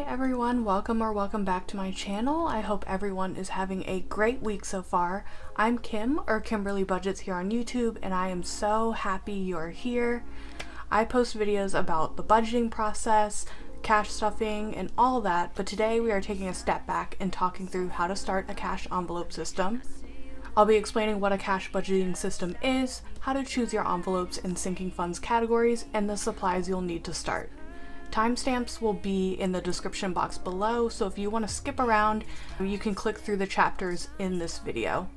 everyone, welcome back to my channel. I hope everyone is having a great week so far. I'm Kim, or Kimberly Budgets here on YouTube, and I am so happy you're here. I post videos about the budgeting process, cash stuffing, and all that, but today we are taking a step back and talking through how to start a cash envelope system. I'll be explaining what a cash budgeting system is, how to choose your envelopes and sinking funds categories, and the supplies you'll need to start. Timestamps will be in the description box below, so if you want to skip around, you can click through the chapters in this video.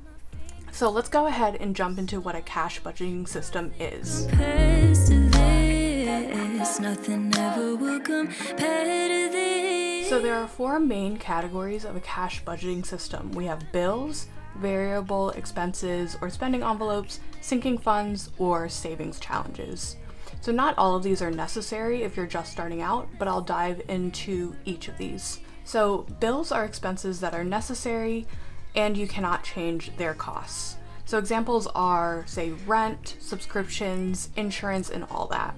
So let's go ahead and jump into what a cash budgeting system is. So there are four main categories of a cash budgeting system. We have bills, variable expenses or spending envelopes, sinking funds, or savings challenges. So not all of these are necessary if you're just starting out, but I'll dive into each of these. So bills are expenses that are necessary and you cannot change their costs. So examples are, say, rent, subscriptions, insurance, and all that.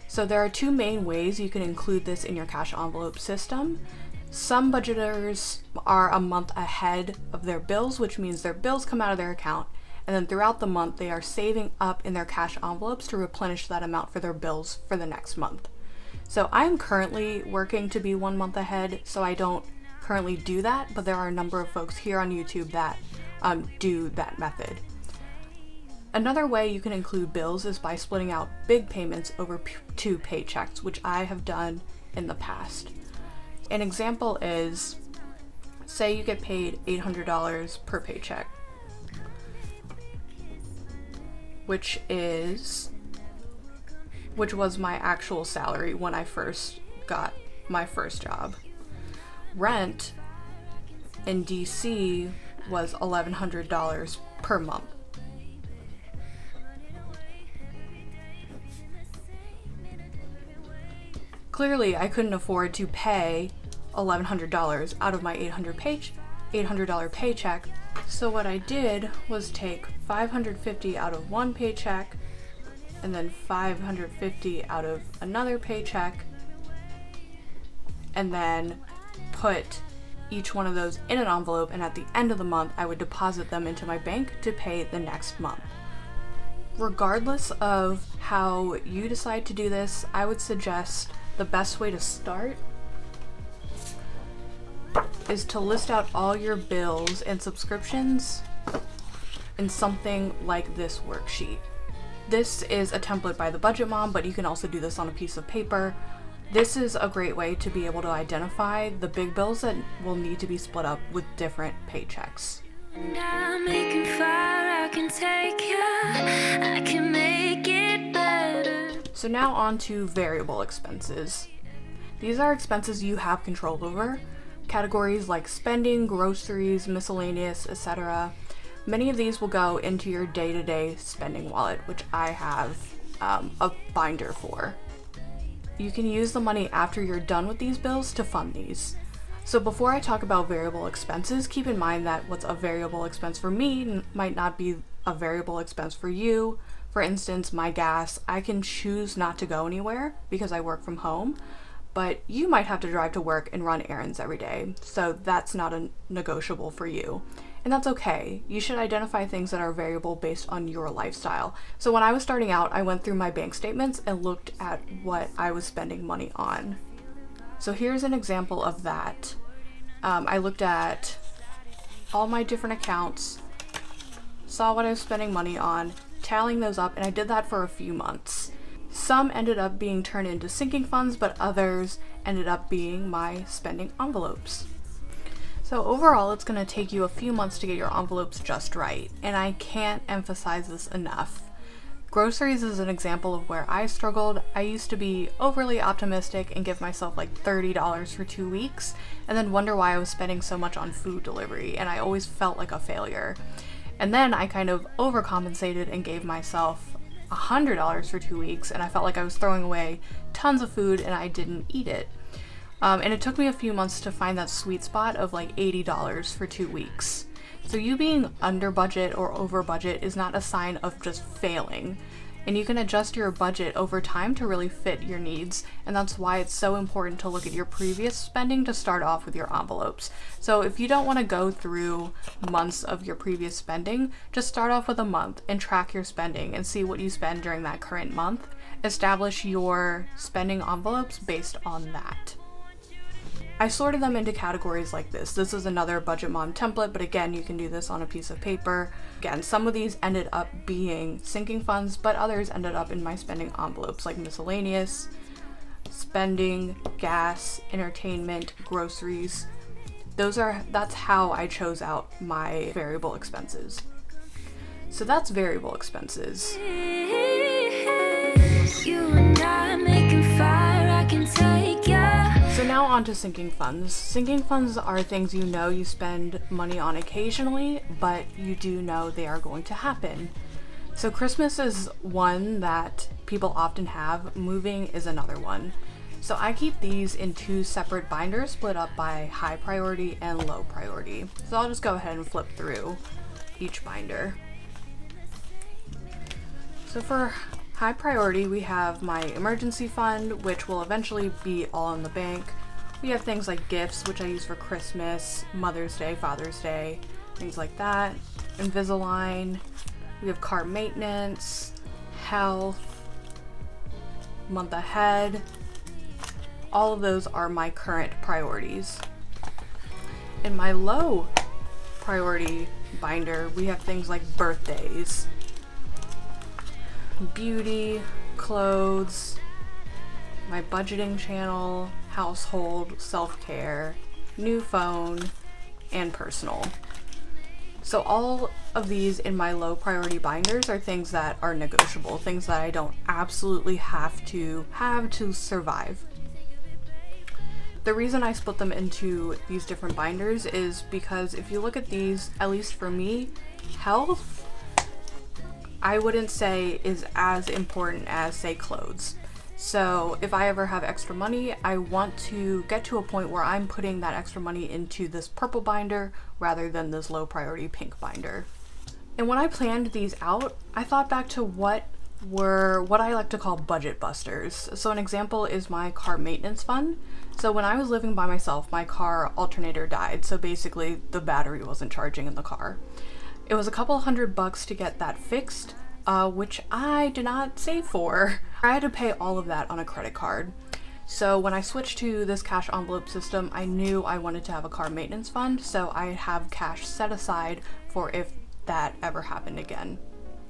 So there are two main ways you can include this in your cash envelope system. Some budgeters are a month ahead of their bills, which means their bills come out of their account, and then throughout the month they are saving up in their cash envelopes to replenish that amount for their bills for the next month. So I'm currently working to be 1 month ahead, so I don't currently do that, but there are a number of folks here on YouTube that do that method. Another way you can include bills is by splitting out big payments over two paychecks, which I have done in the past. An example is, say you get paid $800 per paycheck, which was my actual salary when I first got my first job. Rent in DC was $1,100 per month. Clearly, I couldn't afford to pay $1,100 out of my $800 paycheck, so what I did was take $550 out of one paycheck and then $550 out of another paycheck, and then put each one of those in an envelope, and at the end of the month I would deposit them into my bank to pay the next month. Regardless of how you decide to do this, I would suggest the best way to start is to list out all your bills and subscriptions in something like this worksheet. This is a template by the Budget Mom, but you can also do this on a piece of paper. This is a great way to be able to identify the big bills that will need to be split up with different paychecks. So now on to variable expenses. These are expenses you have control over. Categories like spending, groceries, miscellaneous, etc. Many of these will go into your day-to-day spending wallet, which I have a binder for. You can use the money after you're done with these bills to fund these. So before I talk about variable expenses, keep in mind that what's a variable expense for me might not be a variable expense for you. For instance, my gas, I can choose not to go anywhere because I work from home, but you might have to drive to work and run errands every day, so that's not a negotiable for you. And that's okay. You should identify things that are variable based on your lifestyle. So when I was starting out, I went through my bank statements and looked at what I was spending money on. So here's an example of that. I looked at all my different accounts, saw what I was spending money on, tallying those up, and I did that for a few months. Some ended up being turned into sinking funds, but others ended up being my spending envelopes. So overall, it's going to take you a few months to get your envelopes just right, and I can't emphasize this enough. Groceries is an example of where I struggled. I used to be overly optimistic and give myself like $30 for 2 weeks, and then wonder why I was spending so much on food delivery, and I always felt like a failure. And then I kind of overcompensated and gave myself $100 for 2 weeks, and I felt like I was throwing away tons of food and I didn't eat it. And it took me a few months to find that sweet spot of like $80 for 2 weeks. So you being under budget or over budget is not a sign of just failing. and you can adjust your budget over time to really fit your needs. And that's why it's so important to look at your previous spending to start off with your envelopes. So if you don't want to go through months of your previous spending, just start off with a month and track your spending and see what you spend during that current month. Establish your spending envelopes based on that. I sorted them into categories like this. This is another Budget Mom template, but again, you can do this on a piece of paper. Again, some of these ended up being sinking funds, but others ended up in my spending envelopes, like miscellaneous, spending, gas, entertainment, groceries. That's how I chose out my variable expenses. So that's variable expenses. You and I making fire, I can take ya. So now on to sinking funds. Sinking funds are things you know you spend money on occasionally, but you do know they are going to happen. So Christmas is one that people often have. Moving is another one. So I keep these in two separate binders split up by high priority and low priority. So I'll just go ahead and flip through each binder. So for high priority, we have my emergency fund, which will eventually be all in the bank. We have things like gifts, which I use for Christmas, Mother's Day, Father's Day, things like that. Invisalign. We have car maintenance, health, month ahead. All of those are my current priorities. In my low priority binder, we have things like birthdays, beauty, clothes, my budgeting channel, household, self-care, new phone, and personal. So all of these in my low priority binders are things that are negotiable, things that I don't absolutely have to survive. The reason I split them into these different binders is because if you look at these, at least for me, health, I wouldn't say is as important as, say, clothes. So if I ever have extra money, I want to get to a point where I'm putting that extra money into this purple binder rather than this low priority pink binder. And when I planned these out, I thought back to what I like to call budget busters. So an example is my car maintenance fund. So when I was living by myself, my car alternator died. So basically the battery wasn't charging in the car. It was a couple $100 to get that fixed, which I did not save for. I had to pay all of that on a credit card. So when I switched to this cash envelope system, I knew I wanted to have a car maintenance fund, so I have cash set aside for if that ever happened again.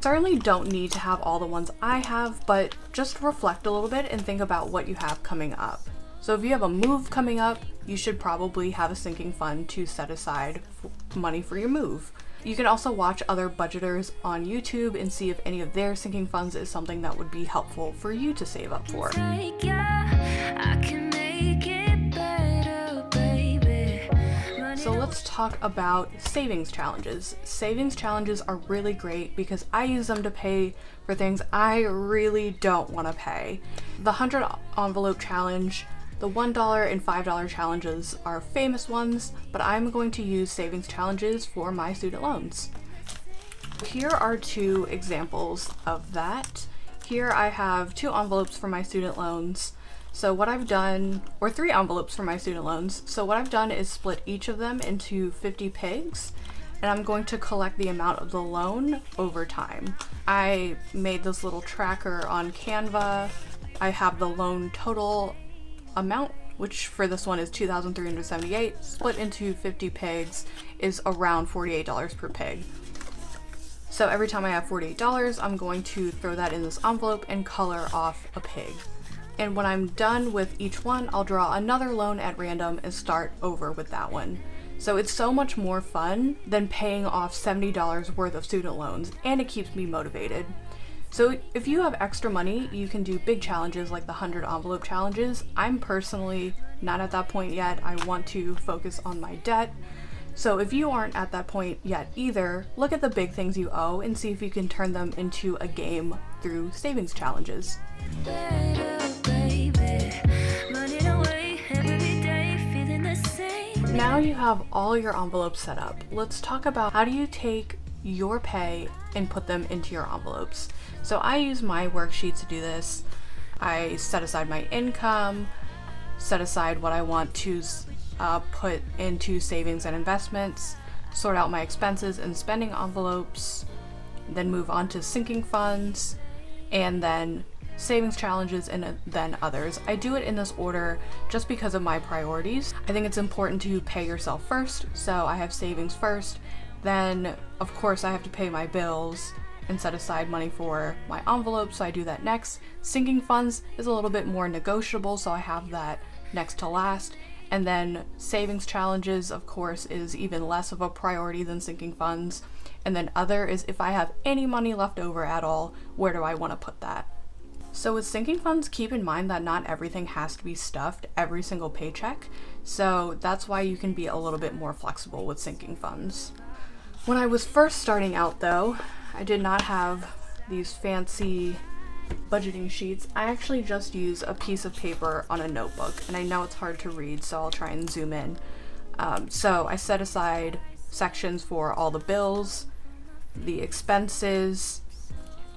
Certainly don't need to have all the ones I have, but just reflect a little bit and think about what you have coming up. So if you have a move coming up, you should probably have a sinking fund to set aside money for your move. You can also watch other budgeters on YouTube and see if any of their sinking funds is something that would be helpful for you to save up for. So let's talk about savings challenges. Savings challenges are really great because I use them to pay for things I really don't want to pay. The 100 envelope challenge, the $1 and $5 challenges are famous ones, but I'm going to use savings challenges for my student loans. Here are two examples of that. Here I have 2 envelopes for my student loans. So what I've done, or 3 envelopes for my student loans. So what I've done is split each of them into 50 pigs, and I'm going to collect the amount of the loan over time. I made this little tracker on Canva. I have the loan total amount, which for this one is $2,378, split into 50 pigs is around $48 per pig. So every time I have $48, I'm going to throw that in this envelope and color off a pig. And when I'm done with each one, I'll draw another loan at random and start over with that one. So it's so much more fun than paying off $70 worth of student loans, and it keeps me motivated. So if you have extra money, you can do big challenges like the 100 envelope challenges. I'm personally not at that point yet. I want to focus on my debt. So if you aren't at that point yet either, look at the big things you owe and see if you can turn them into a game through savings challenges. Now you have all your envelopes set up. Let's talk about how do you take your pay and put them into your envelopes. So I use my worksheet to do this. I set aside my income, set aside what I want to put into savings and investments, sort out my expenses and spending envelopes, then move on to sinking funds, and then savings challenges, and then others. I do it in this order just because of my priorities. I think it's important to pay yourself first, so I have savings first, then of course I have to pay my bills and set aside money for my envelope, so I do that next. Sinking funds is a little bit more negotiable, so I have that next to last. And then savings challenges, of course, is even less of a priority than sinking funds. And then other is if I have any money left over at all, where do I want to put that? So with sinking funds, keep in mind that not everything has to be stuffed every single paycheck. So that's why you can be a little bit more flexible with sinking funds. When I was first starting out though, I did not have these fancy budgeting sheets. I actually just use a piece of paper on a notebook, and I know it's hard to read, so I'll try and zoom in. So I set aside sections for all the bills, the expenses,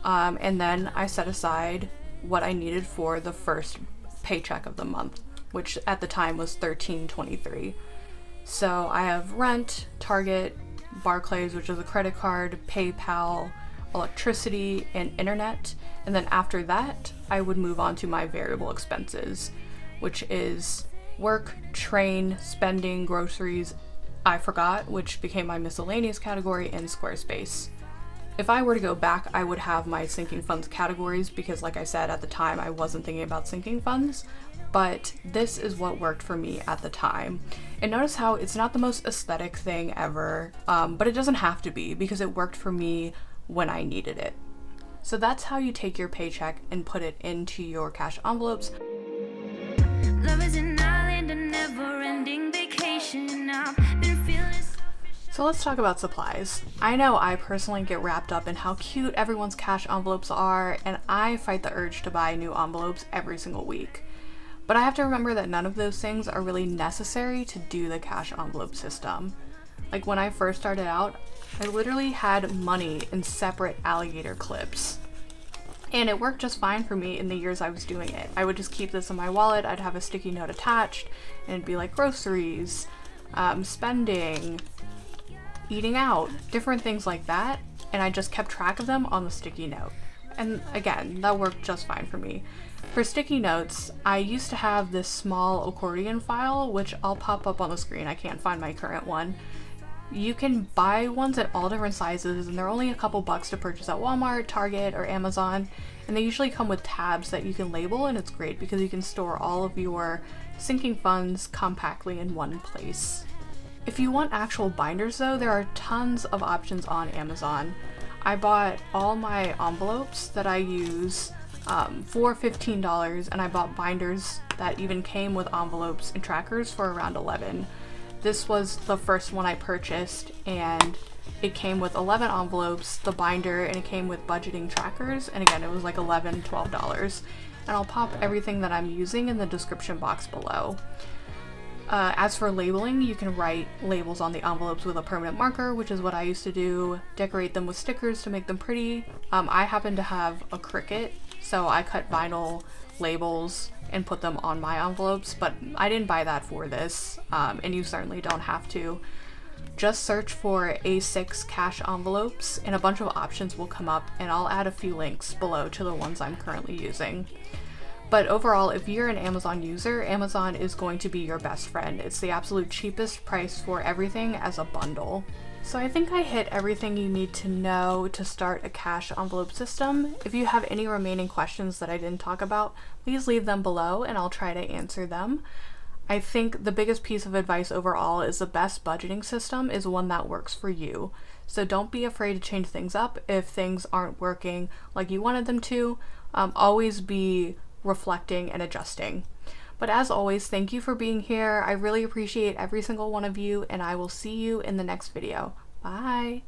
and then I set aside what I needed for the first paycheck of the month, which at the time was $13.23. So I have rent, Target, Barclays, which is a credit card, PayPal, electricity, and internet. And then after that, I would move on to my variable expenses, which is work, train, spending, groceries, I forgot, which became my miscellaneous category, in Squarespace. If I were to go back, I would have my sinking funds categories because, like I said, at the time I wasn't thinking about sinking funds, but this is what worked for me at the time. And notice how it's not the most aesthetic thing ever, but it doesn't have to be because it worked for me when I needed it. So that's how you take your paycheck and put it into your cash envelopes. Love is an island, a never-ending vacation. I've been feeling. So let's talk about supplies. I know I personally get wrapped up in how cute everyone's cash envelopes are, and I fight the urge to buy new envelopes every single week. But I have to remember that none of those things are really necessary to do the cash envelope system. Like when I first started out, I literally had money in separate alligator clips. And it worked just fine for me in the years I was doing it. I would just keep this in my wallet, I'd have a sticky note attached, and it'd be like groceries, spending, eating out, different things like that, and I just kept track of them on the sticky note. And again, that worked just fine for me. For sticky notes, I used to have this small accordion file, which I'll pop up on the screen. I can't find my current one. You can buy ones at all different sizes, and they're only a couple bucks to purchase at Walmart, Target, or Amazon, and they usually come with tabs that you can label, and it's great because you can store all of your sinking funds compactly in one place. If you want actual binders though, there are tons of options on Amazon. I bought all my envelopes that I use for $15, and I bought binders that even came with envelopes and trackers for around $11. This was the first one I purchased, and it came with 11 envelopes, the binder, and it came with budgeting trackers, and again it was like $11, $12. And I'll pop everything that I'm using in the description box below. As for labeling, you can write labels on the envelopes with a permanent marker, which is what I used to do, decorate them with stickers to make them pretty. I happen to have a Cricut, so I cut vinyl labels and put them on my envelopes, but I didn't buy that for this, and you certainly don't have to. Just search for A6 cash envelopes and a bunch of options will come up, and I'll add a few links below to the ones I'm currently using. But overall, if you're an Amazon user, Amazon is going to be your best friend. It's the absolute cheapest price for everything as a bundle. So I think I hit everything you need to know to start a cash envelope system. If you have any remaining questions that I didn't talk about, please leave them below and I'll try to answer them. I think the biggest piece of advice overall is the best budgeting system is one that works for you. So don't be afraid to change things up if things aren't working like you wanted them to. Always be reflecting and adjusting. But as always, thank you for being here. I really appreciate every single one of you, and I will see you in the next video. Bye!